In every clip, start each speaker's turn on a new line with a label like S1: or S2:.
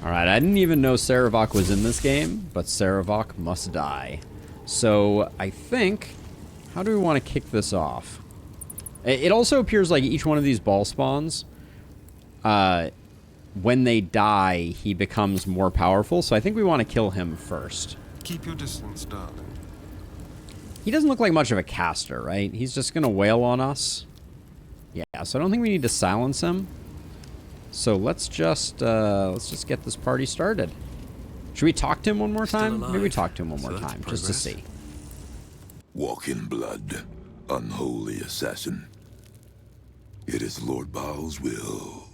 S1: Alright, I didn't even know Saravok was in this game, but Saravok must die. So, I think... How do we want to kick this off? It also appears like each one of these Bhaalspawns, when they die, he becomes more powerful, so I think we want to kill him first.
S2: Keep your distance, darling.
S1: He doesn't look like much of a caster, right? He's just going to wail on us. Yeah, so I don't think we need to silence him. So let's just get this party started. Should we talk to him one more time? Maybe we talk to him one more time, just to see.
S3: Walk in blood, unholy assassin. It is Lord Baal's will.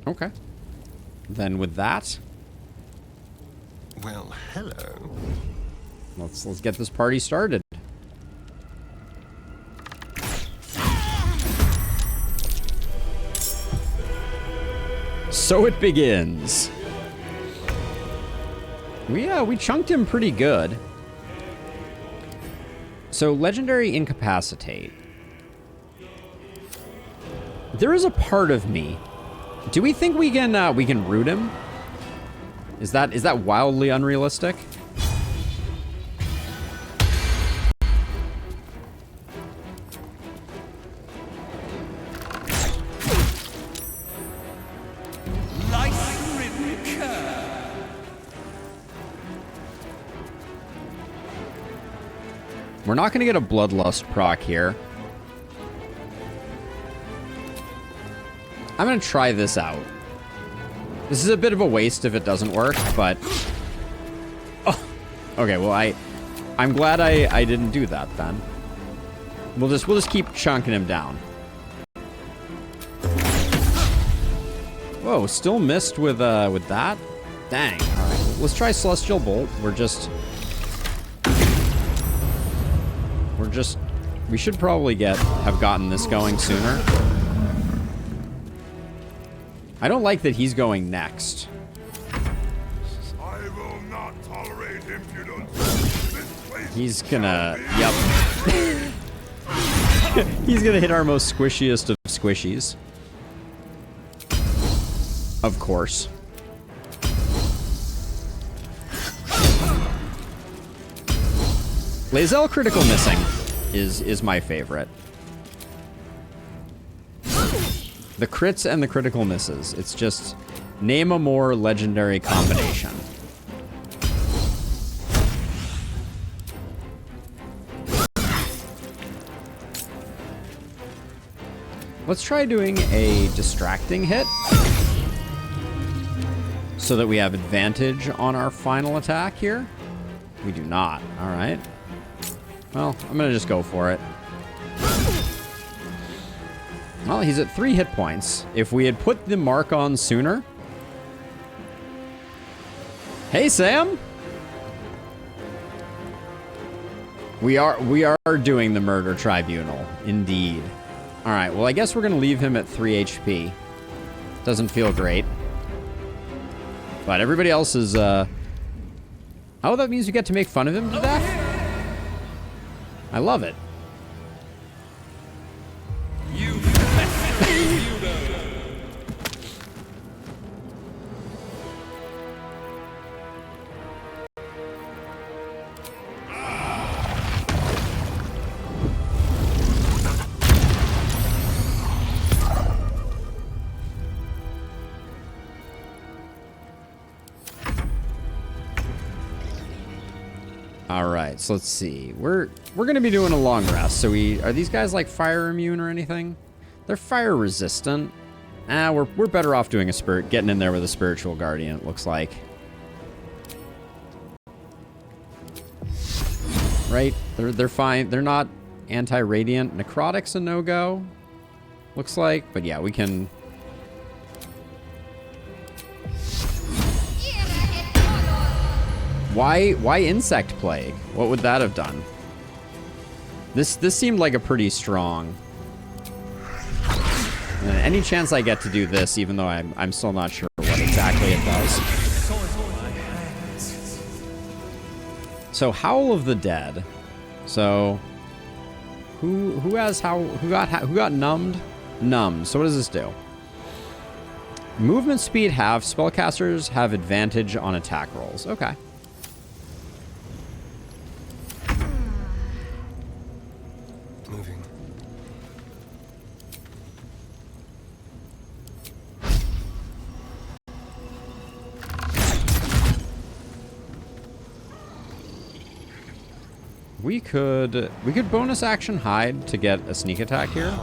S1: Okay. Then with that,
S2: Well, hello.
S1: let's get this party started. So it begins. We chunked him pretty good. So legendary incapacitate. There is a part of me. Do we think we can root him? Is that wildly unrealistic? We're not going to get a Bloodlust proc here. I'm going to try this out. This is a bit of a waste if it doesn't work, but... Oh, okay, well, I'm glad I didn't do that then. We'll just keep chunking him down. Whoa, still missed with that? Dang. All right, let's try Celestial Bolt. We should probably have gotten this going sooner. I don't like that he's going next.
S3: I will not tolerate impudence.
S1: He's gonna... Yep. He's gonna hit our most squishiest of squishies. Of course. Lae'zel critical missing is my favorite. The crits and the critical misses. It's just name a more legendary combination. Let's try doing a distracting hit so that we have advantage on our final attack here. We do not. All right. Well, I'm going to just go for it. Well, he's at 3 hit points. If we had put the mark on sooner... Hey, Sam! We are doing the murder tribunal. Indeed. Alright, well, I guess we're going to leave him at 3 HP. Doesn't feel great. But everybody else is, Oh, that means we get to make fun of him to death? I love it. All right, so let's see. We're gonna be doing a long rest. So are these guys like fire immune or anything? They're fire resistant. We're better off doing getting in there with a spiritual guardian. It looks like. Right? They're fine. They're not anti-radiant. Necrotic's a no-go. Looks like, but yeah, we can. Why insect plague? What would that have done? This seemed like a pretty strong. Any chance I get to do this, even though I'm still not sure what exactly it does. So Howl of the Dead. So who got numbed? Numbed. So what does this do? Movement speed half. Spellcasters have advantage on attack rolls. Okay.
S2: Moving.
S1: We could bonus action hide to get a sneak attack here.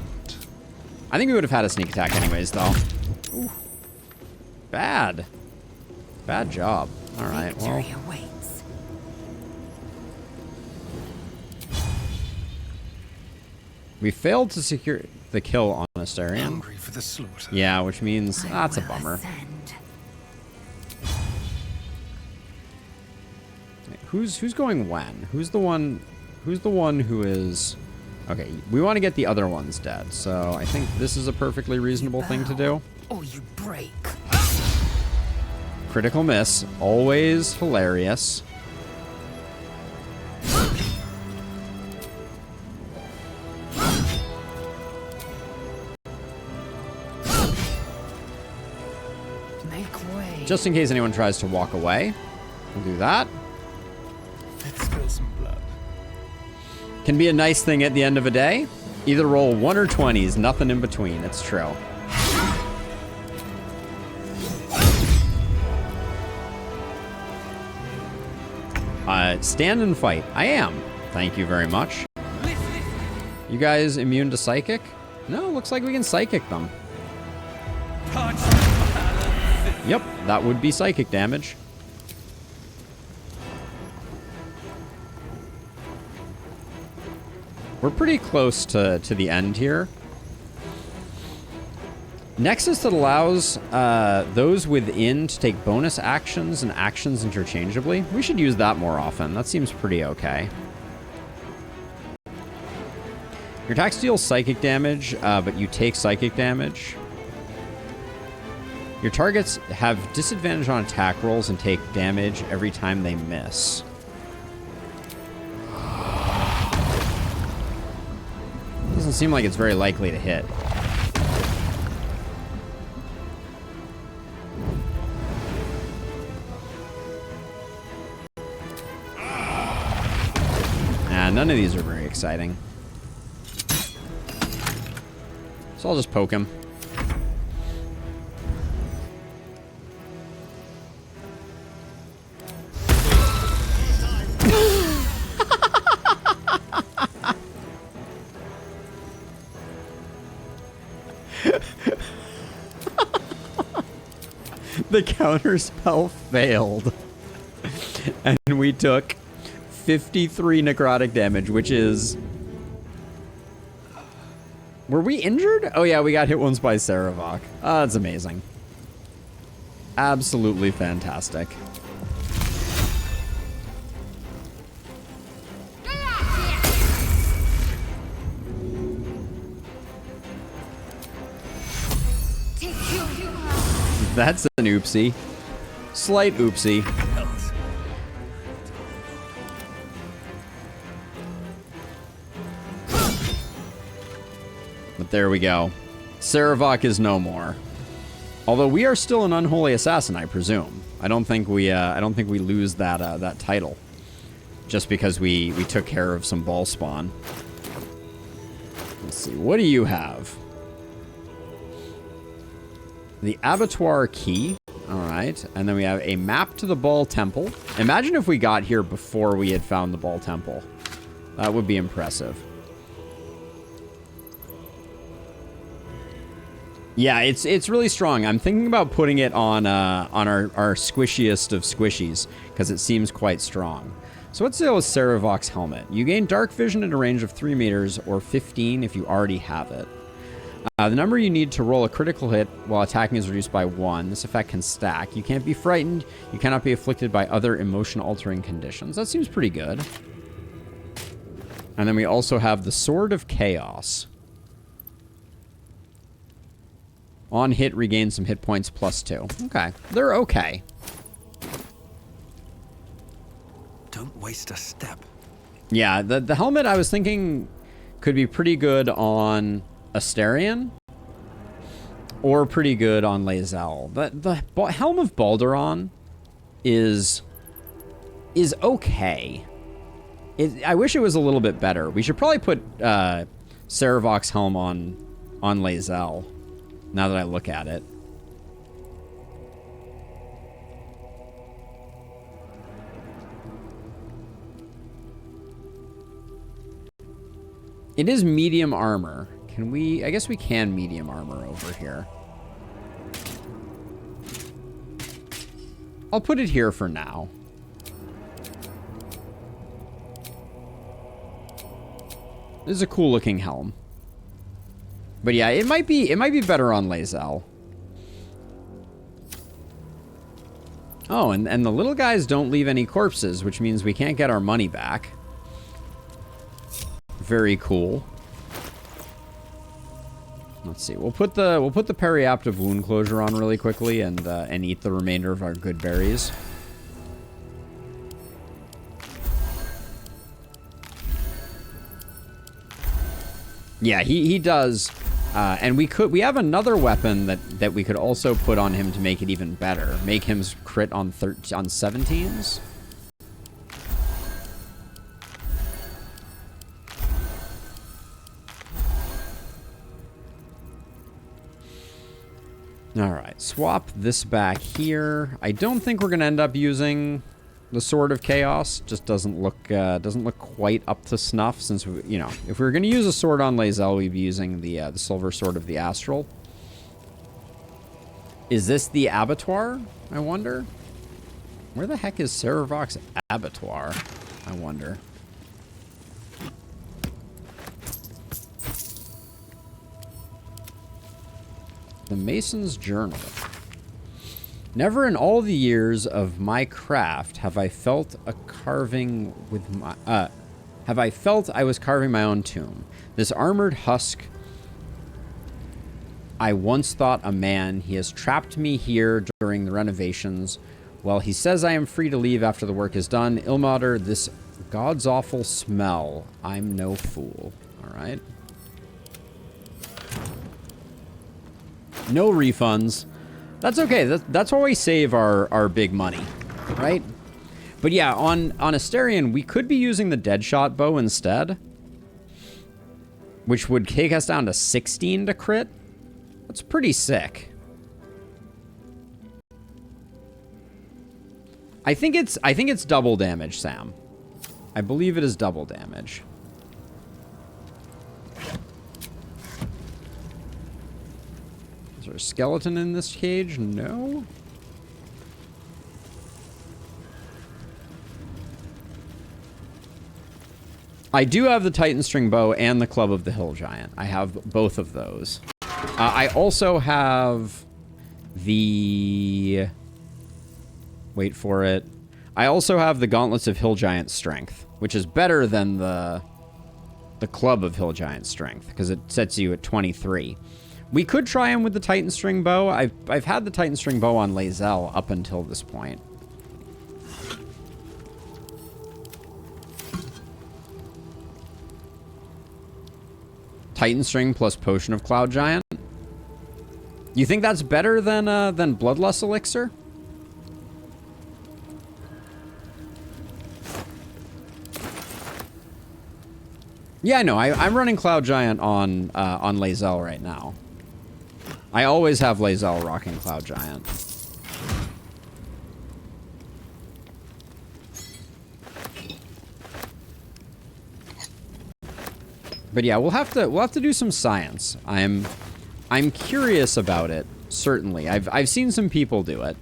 S1: I think we would have had a sneak attack anyways, though. Ooh. Bad job. All right, well.
S4: Awaits.
S1: We failed to secure the kill on Astarion.
S2: Hungry for the slaughter.
S1: Yeah, which means that's a bummer.
S4: Ascend.
S1: Who's going when? Who's the one who is... Okay, we want to get the other ones dead, so I think this is a perfectly reasonable thing to do.
S4: Or you break.
S1: Critical miss, always hilarious.
S4: Make way.
S1: Just in case anyone tries to walk away, we'll do that.
S2: Let's spill some blood.
S1: Can be a nice thing at the end of a day. Either roll 1 or 20s, nothing in between. It's true. Stand and fight. I am. Thank you very much. You guys immune to psychic? No, looks like we can psychic them. Yep, that would be psychic damage. We're pretty close to the end here. Nexus that allows those within to take bonus actions and actions interchangeably. We should use that more often. That seems pretty okay. Your attacks deal psychic damage, but you take psychic damage. Your targets have disadvantage on attack rolls and take damage every time they miss. Doesn't seem like it's very likely to hit. None of these are very exciting. So I'll just poke him. The counter spell failed. And we took 53 necrotic damage, which is... Were we injured? Oh yeah, we got hit once by Saravok. Oh, that's amazing. Absolutely fantastic. That's an oopsie. Slight oopsie. But there we go. Saravok is no more. Although we are still an unholy assassin, I presume. I don't think we lose that that title just because we took care of some Bhaalspawn. Let's see. What do you have? The Abattoir Key. All right. And then we have a map to the Ball Temple. Imagine if we got here before we had found the Ball Temple. That would be impressive. Yeah, it's really strong. I'm thinking about putting it on our squishiest of squishies because it seems quite strong. So let's deal with Saravok's helmet. You gain dark vision at a range of 3 meters or 15 if you already have it. The number you need to roll a critical hit while attacking is reduced by 1. This effect can stack. You can't be frightened. You cannot be afflicted by other emotion-altering conditions. That seems pretty good. And then we also have the Sword of Chaos. On hit, regain some hit points +2. Okay. They're okay.
S2: Don't waste a step.
S1: Yeah, the helmet I was thinking could be pretty good on Astarion. or pretty good on Lae'zel. The Helm of Baldur is okay. I wish it was a little bit better. We should probably put Saravok's helm on Lae'zel, now that I look at it. It is medium armor. Can we... I guess we can medium armor over here. I'll put it here for now. This is a cool looking helm. But yeah, it might be better on Lae'zel. Oh, and the little guys don't leave any corpses, which means we can't get our money back. Very cool. Let's see. We'll put the periaptive wound closure on really quickly and eat the remainder of our good berries. Yeah, he does. And we have another weapon that we could also put on him to make it even better. Make him crit on 17s. All right, swap this back here. I don't think we're gonna end up using the Sword of Chaos. Just doesn't look quite up to snuff. Since we, you know, if we were gonna use a sword on Lae'zel, we'd be using the Silver Sword of the Astral. Is this the abattoir? I wonder. Where the heck is Saravok's abattoir? I wonder. The Mason's Journal. Never in all the years of my craft have I felt a carving with my have I felt I was carving my own tomb. This armored husk I once thought a man. He has trapped me here during the renovations. Well, he says I am free to leave after the work is done. Ilmater, this god's awful smell. I'm no fool. All right. No refunds. That's okay. That's why we save our big money, right? But yeah, on Asterion, we could be using the Deadshot bow instead, which would take us down to 16 to crit. That's pretty sick. I think it's double damage, Sam. I believe it is double damage. Is there a skeleton in this cage? No. I do have the Titan String Bow and the Club of the Hill Giant. I have both of those. I also have the... Wait for it. I also have the Gauntlets of Hill Giant Strength, which is better than the Club of Hill Giant Strength, because it sets you at 23. We could try him with the Titan String Bow. I've had the Titan String Bow on Lae'zel up until this point. Titan String plus Potion of Cloud Giant. You think that's better than Bloodlust Elixir? Yeah, I know. I'm running Cloud Giant on Lae'zel right now. I always have Lae'zel rocking Cloud Giant. But yeah, we'll have to do some science. I'm curious about it, certainly. I've seen some people do it.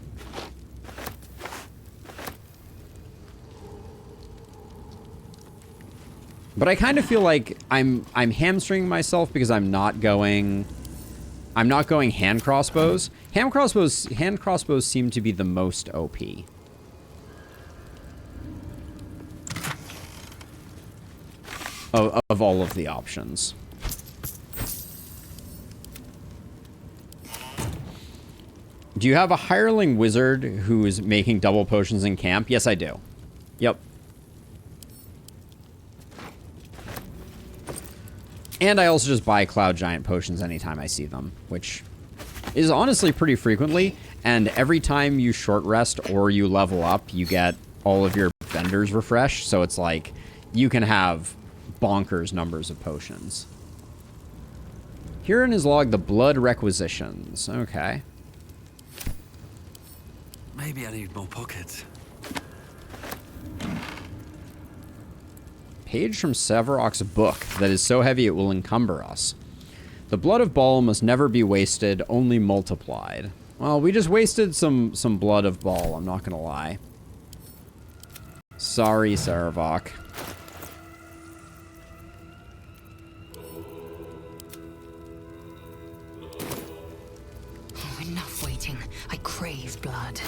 S1: But I kind of feel like I'm hamstringing myself because I'm not going hand crossbows. Hand crossbows seem to be the most OP. Of all of the options. Do you have a hireling wizard who is making double potions in camp? Yes, I do. Yep. And I also just buy Cloud Giant potions anytime I see them, which is honestly pretty frequently, and every time you short rest or you level up, you get all of your vendors refreshed, so it's like you can have bonkers numbers of potions. Here in his log, the blood requisitions. Okay.
S2: Maybe I need more pockets.
S1: Page from Sevarok's book that is so heavy it will encumber us. The blood of Baal must never be wasted, only multiplied. Well, we just wasted some blood of Baal, I'm not gonna lie. Sorry, Sevarok.
S4: Oh, enough waiting. I crave blood.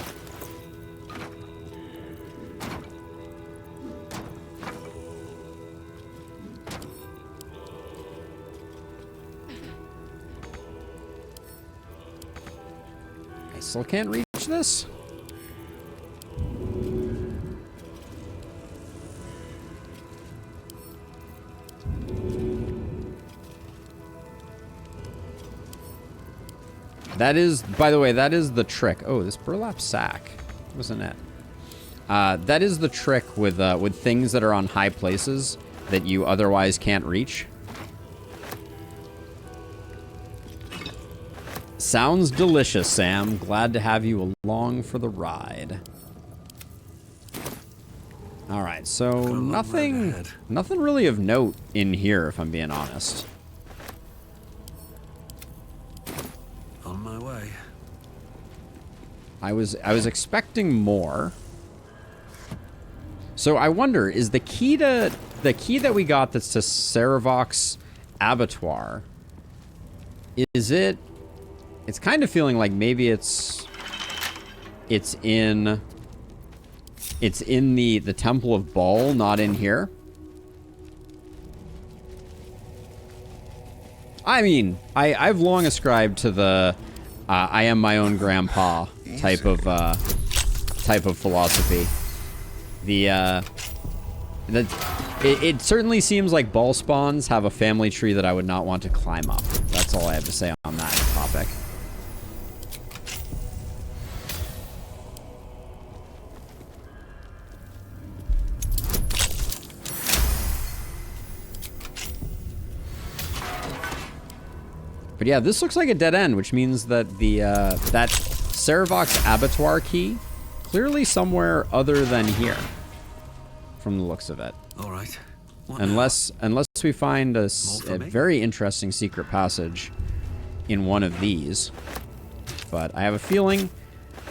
S1: I still can't reach this? That is, by the way, that is the trick. Oh, this burlap sack, wasn't it? That is the trick with things that are on high places that you otherwise can't reach. Sounds delicious, Sam. Glad to have you along for the ride. All right, so nothing really of note in here, if I'm being honest.
S2: On my way.
S1: I was expecting more. So I wonder, is the key that we got that's to Seravok's abattoir, is it? It's kind of feeling like maybe it's in the Temple of Baal, not in here. I mean, I've long ascribed to the I am my own grandpa type of philosophy. It certainly seems like Bhaalspawns have a family tree that I would not want to climb up. That's all I have to say on that topic. But yeah, this looks like a dead end, which means that that Seravok's abattoir key clearly somewhere other than here, from the looks of it.
S2: All right.
S1: Unless we find a very interesting secret passage in one of these. But I have a feeling,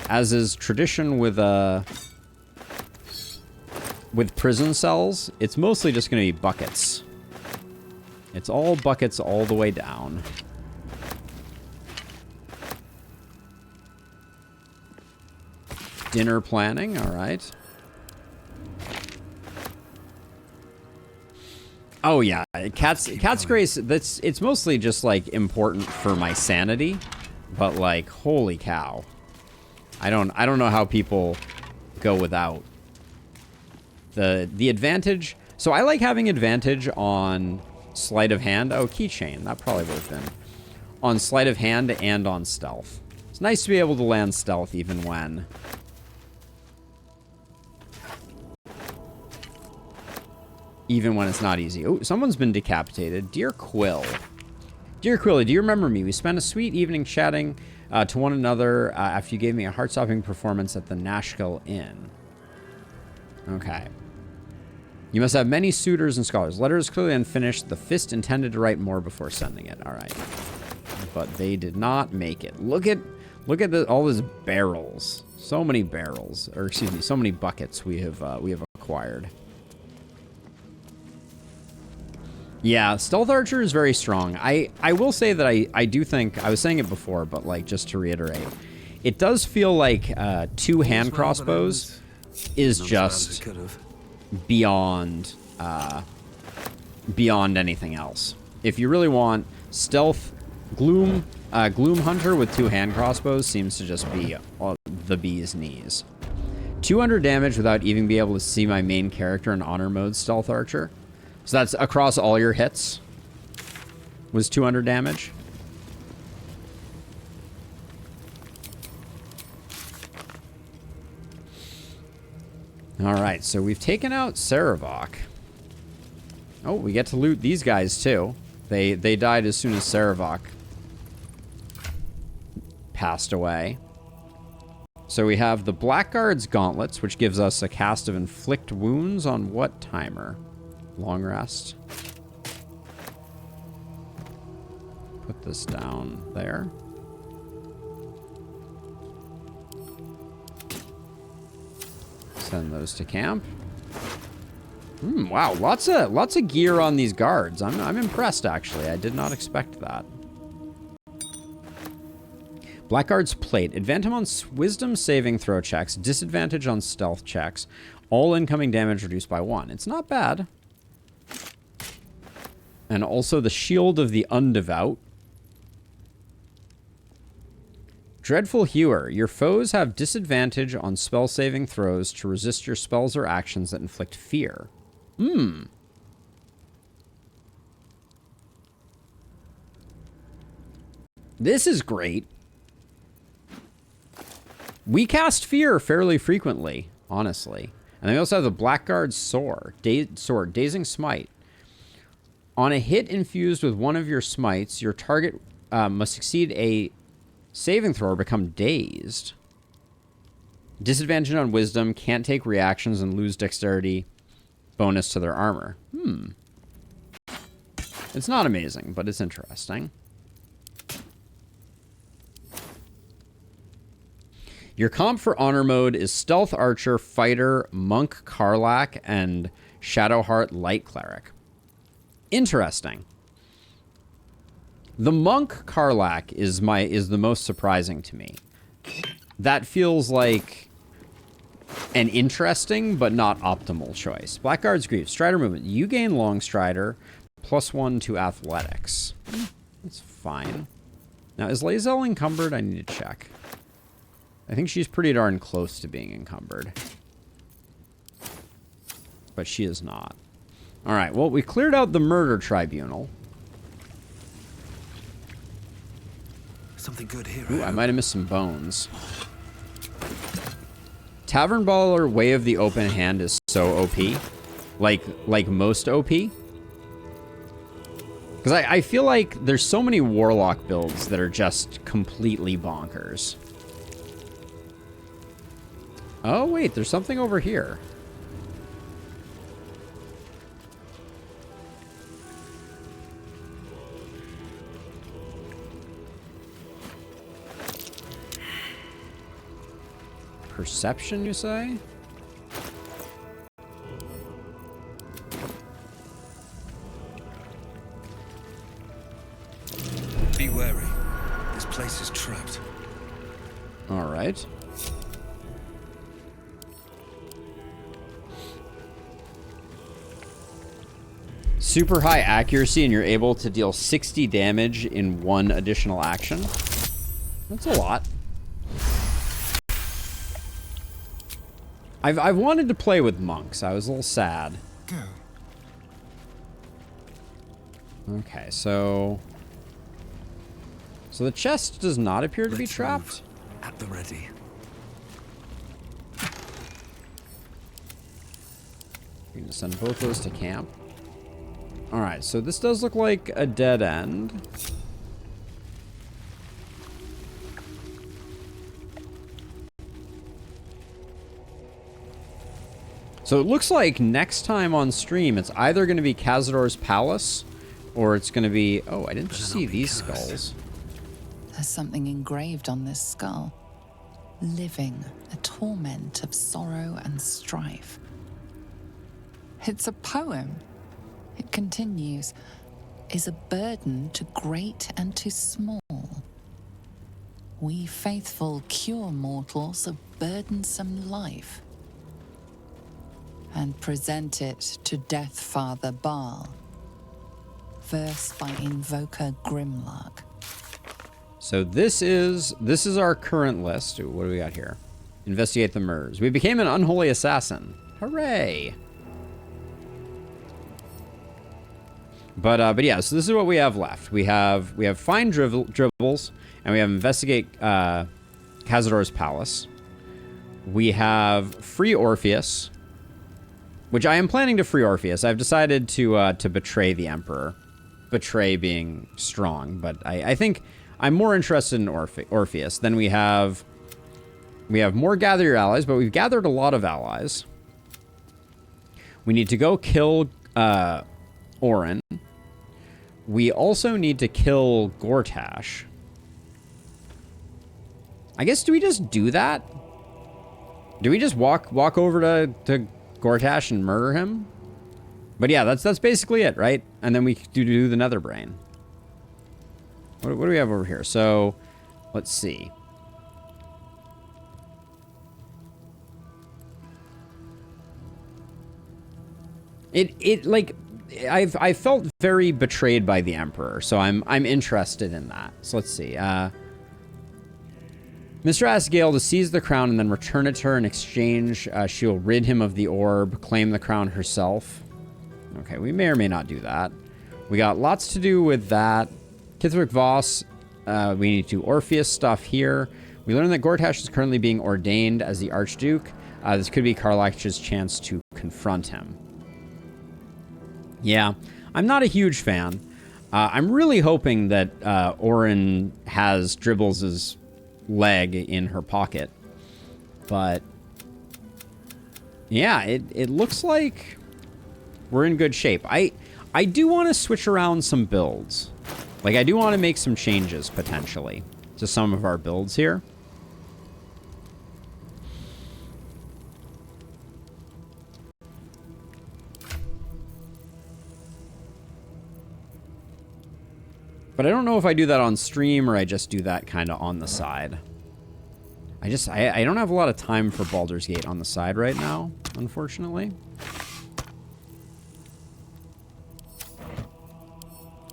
S1: as is tradition with prison cells, it's mostly just going to be buckets. It's all buckets all the way down. Dinner planning, all right. Oh yeah, Cat's Grace. It's mostly just like important for my sanity, but like holy cow, I don't know how people go without the advantage. So I like having advantage on sleight of hand. Oh, keychain, that probably would have been on sleight of hand and on stealth. It's nice to be able to land stealth even when. Even when it's not easy. Oh, someone's been decapitated. Dear Quill. Dear Quilly, do you remember me? We spent a sweet evening chatting to one another after you gave me a heart-stopping performance at the Nashkel Inn. Okay. You must have many suitors and scholars. Letter is clearly unfinished. The fist intended to write more before sending it. All right. But they did not make it. Look at all these barrels. So many barrels. Or excuse me, so many buckets we have acquired. Yeah, Stealth Archer is very strong. I will say that I do think, I was saying it before, but like just to reiterate, it does feel like two hand crossbows is just beyond anything else. If you really want stealth, Gloom Hunter with two hand crossbows seems to just be the bee's knees. 200 damage without even being able to see my main character in honor mode Stealth Archer. So that's across all your hits. Was 200 damage. Alright, so we've taken out Sarevok. Oh, we get to loot these guys too. They died as soon as Sarevok passed away. So we have the Blackguard's Gauntlets, which gives us a cast of Inflict Wounds on what timer? Long rest. Put this down there. Send those to camp. Wow, lots of gear on these guards. I'm impressed, actually. I did not expect that. Blackguard's Plate. Advantage on wisdom saving throw checks. Disadvantage on stealth checks. All incoming damage reduced by 1. It's not bad. And also the Shield of the Undevout. Dreadful Hewer. Your foes have disadvantage on spell saving throws to resist your spells or actions that inflict fear. This is great. We cast fear fairly frequently, honestly. And then we also have the Blackguard's Sword. Dazing Smite. On a hit infused with one of your smites, your target must succeed a saving throw or become dazed. Disadvantage on wisdom, can't take reactions, and lose dexterity bonus to their armor. It's not amazing, but it's interesting. Your comp for honor mode is Stealth Archer, Fighter, Monk Karlach, and Shadowheart Light Cleric. Interesting. The Monk Karlach is the most surprising to me. That feels like an interesting but not optimal choice. Blackguard's Grief. Strider movement. You gain Long Strider, +1 to athletics. That's fine. Now, is Lae'zel encumbered? I need to check. I think she's pretty darn close to being encumbered. But she is not. Alright, well, we cleared out the murder tribunal.
S2: Something good here.
S1: Ooh, I might have missed some bones. Tavern Baller Way of the Open Hand is so OP. Like most OP. Because I feel like there's so many Warlock builds that are just completely bonkers. Oh, wait, there's something over here. Perception, you say?
S2: Be wary. This place is trapped.
S1: All right. Super high accuracy, and you're able to deal 60 damage in 1 additional action. That's a lot. I've wanted to play with monks. I was a little sad.
S2: Go.
S1: Okay, so the chest does not appear to be trapped.
S2: At the ready.
S1: You're gonna send both those to camp. All right, so this does look like a dead end. So it looks like next time on stream, it's either going to be Cazador's Palace, or it's going to be... Oh, I didn't see these skulls.
S4: There's something engraved on this skull. Living, a torment of sorrow and strife. It's a poem. It continues, is a burden to great and to small. We faithful cure mortals of burdensome life and present it to Death Father Baal. Verse by Invoker Grimlark.
S1: So this is our current list. Ooh, what do we got here? Investigate the murders. We became an unholy assassin. Hooray! But yeah, so this is what we have left. We have find dribbles, and we have investigate Cazador's Palace. We have free Orpheus, which I am planning to free Orpheus. I've decided to betray the Emperor. Betray being strong, but I think I'm more interested in Orpheus. Then we have more gather your allies, but we've gathered a lot of allies. We need to go kill Orin. We also need to kill Gortash. I guess, do we just do that? Do we just walk over to Gortash and murder him? But yeah, that's basically it, right? And then we do the Nether Brain. What do we have over here? So, let's see. I felt very betrayed by the Emperor, so I'm interested in that. So let's see. Mr. asks Gale to seize the crown and then return it to her. In exchange, she'll rid him of the orb, claim the crown herself. Okay, we may or may not do that. We got lots to do with that. Kithric Voss, we need to do Orpheus stuff here. We learned that Gortash is currently being ordained as the Archduke. This could be Karlach's chance to confront him. Yeah, I'm not a huge fan. I'm really hoping that Orin has Dribbles' leg in her pocket. But yeah, it looks like we're in good shape. I do want to switch around some builds. Like, I do want to make some changes, potentially, to some of our builds here. But I don't know if I do that on stream or I just do that kind of on the side. I don't have a lot of time for Baldur's Gate on the side right now, unfortunately.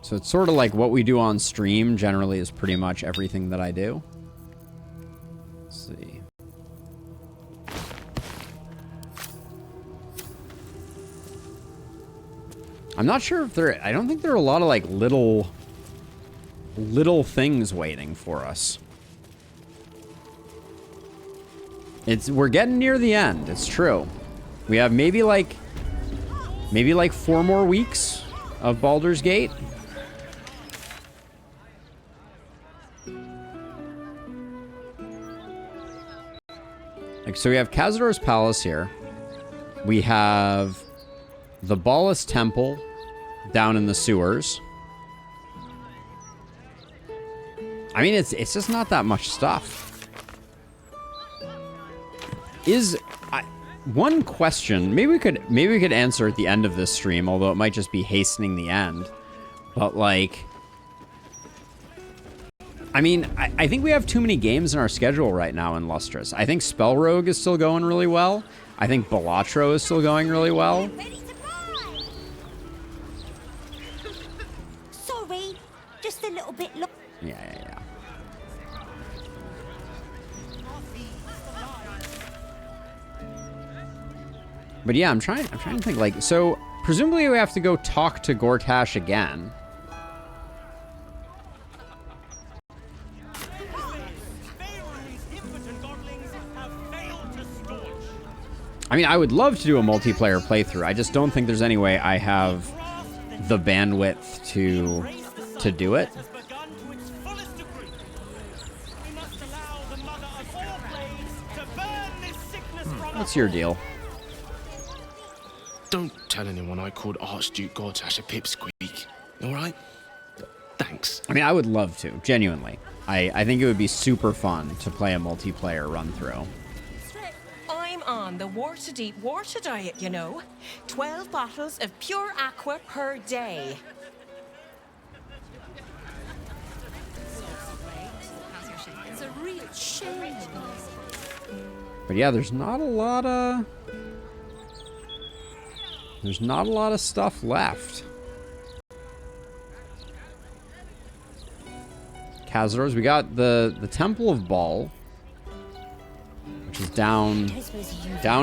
S1: So it's sort of like what we do on stream generally is pretty much everything that I do. Let's see. I'm not sure if I don't think there are a lot of like little things waiting for us. We're getting near the end. It's true. We have maybe like 4 more weeks of Baldur's Gate. Like, so we have Khazador's Palace here. We have the Ballast Temple down in the sewers. I mean, it's just not that much stuff. One question, maybe we could answer at the end of this stream, although it might just be hastening the end. But like, I mean, I think we have too many games in our schedule right now in Lustrous. I think Spell Rogue is still going really well. I think Balatro is still going really well.
S5: Sorry, just a little bit long.
S1: Yeah. But yeah, I'm trying to think, like, so presumably we have to go talk to Gortash again. I mean, I would love to do a multiplayer playthrough. I just don't think there's any way I have the bandwidth to do it. What's your deal?
S6: Don't tell anyone I called Archduke Gortash a pipsqueak, all right? Thanks.
S1: I mean, I would love to, genuinely. I think it would be super fun to play a multiplayer run-through.
S7: I'm on the water-deep water diet, you know. 12 bottles of pure aqua per day.
S5: It's a real shame.
S1: But yeah, there's not a lot of stuff left. Khazador's, we got the Temple of Baal, which is down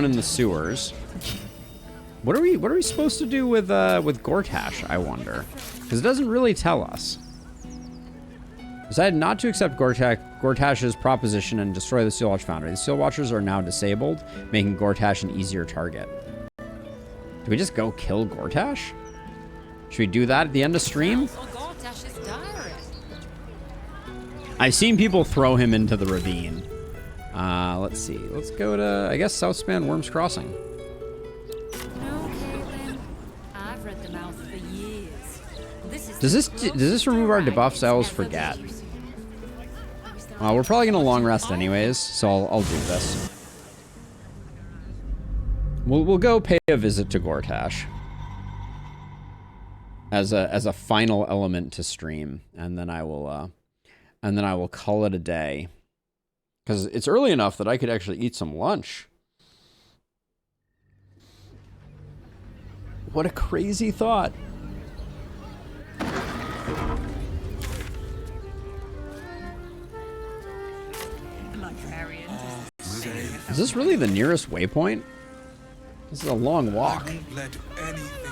S1: in the sewers. What are we supposed to do with Gortash, I wonder? Because it doesn't really tell us. Decided not to accept Gortash's proposition and destroy the Steel Watch Foundry. The Steel Watchers are now disabled, making Gortash an easier target. Do we just go kill Gortash? Should we do that at the end of stream? I've seen people throw him into the ravine. Let's see. Let's go to, I guess, Southspan Worms Crossing.
S8: No, Caitlin. I've read the mouth for years.
S1: Does this remove our debuff cells? Forget. We're probably gonna long rest anyways, so I'll do this. We'll go pay a visit to Gortash as a final element to stream, and then I will call it a day, because it's early enough that I could actually eat some lunch. What a crazy thought. Is this really the nearest waypoint? This is a long walk.
S3: Let anything